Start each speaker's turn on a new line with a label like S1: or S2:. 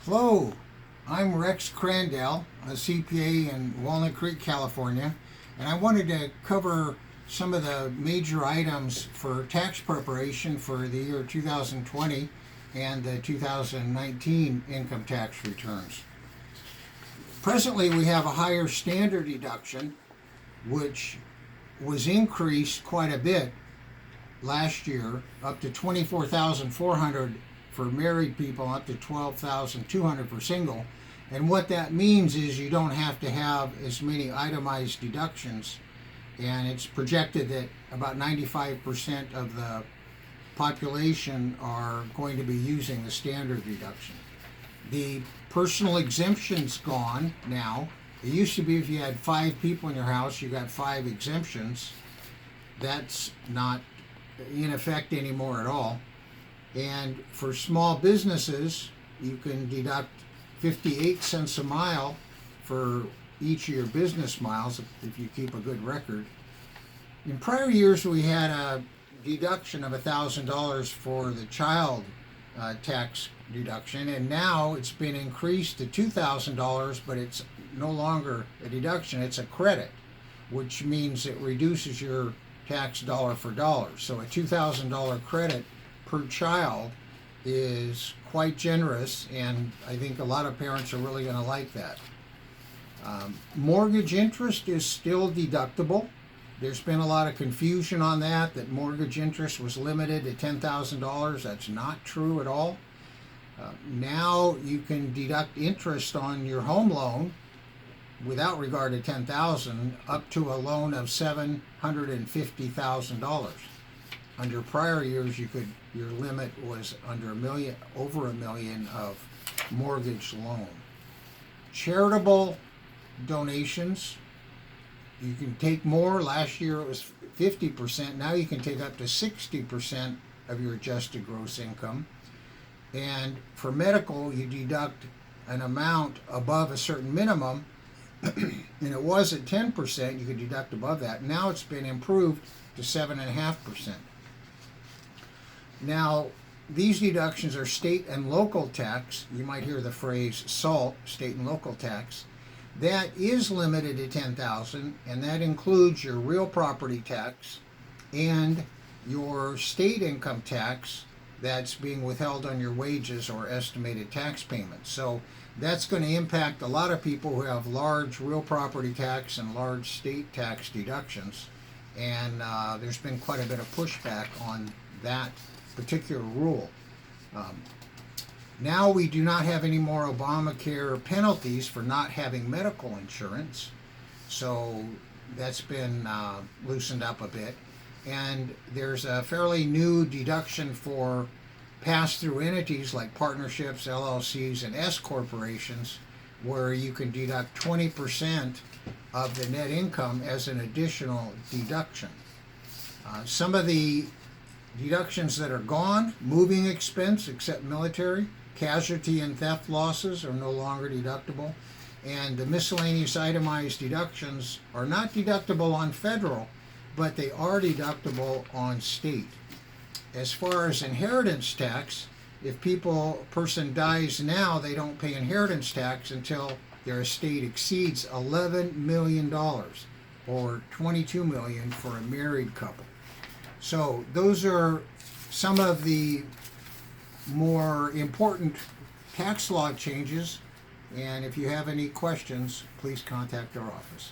S1: Hello, I'm Rex Crandell, a CPA in Walnut Creek, California, and I wanted to cover some of the major items for tax preparation for the year 2020 and the 2019 income tax returns. Presently, we have a higher standard deduction, which was increased quite a bit last year, up to $24,400 for married people, up to $12,200 for single. And what that means is you don't have to have as many itemized deductions, and it's projected that about 95% of the population are going to be using the standard deduction. The personal exemption's gone now. It used to be if you had 5 people in your house, you got 5 exemptions. That's not in effect anymore at all. And for small businesses, you can deduct 58 cents a mile for each of your business miles if you keep a good record. In prior years, we had a deduction of $1,000 for the child tax deduction, and now it's been increased to $2,000, but it's no longer a deduction, it's a credit, which means it reduces your tax dollar for dollar. So a $2,000 credit per child is quite generous, and I think a lot of parents are really going to like that. Mortgage interest is still deductible. There's been a lot of confusion on that mortgage interest was limited to $10,000. That's not true at all. Now you can deduct interest on your home loan without regard to $10,000 up to a loan of $750,000. Under prior years, your limit was under over $1 million of mortgage loan. Charitable donations, you can take more. Last year it was 50%. Now you can take up to 60% of your adjusted gross income. And for medical, you deduct an amount above a certain minimum, and it was at 10%. You could deduct above that. Now it's been improved to 7.5%. Now, these deductions are state and local tax. You might hear the phrase SALT, state and local tax. That is limited to $10,000, and that includes your real property tax and your state income tax that's being withheld on your wages or estimated tax payments. So that's going to impact a lot of people who have large real property tax and large state tax deductions, and there's been quite a bit of pushback on that particular rule. Now we do not have any more Obamacare penalties for not having medical insurance, so that's been loosened up a bit. And there's a fairly new deduction for pass-through entities like partnerships, LLCs, and S corporations, where you can deduct 20% of the net income as an additional deduction. Some of the deductions that are gone: moving expense, except military, casualty and theft losses are no longer deductible, and the miscellaneous itemized deductions are not deductible on federal, but they are deductible on state. As far as inheritance tax, if a person dies now, they don't pay inheritance tax until their estate exceeds $11 million, or $22 million for a married couple. So those are some of the more important tax law changes, and if you have any questions, please contact our office.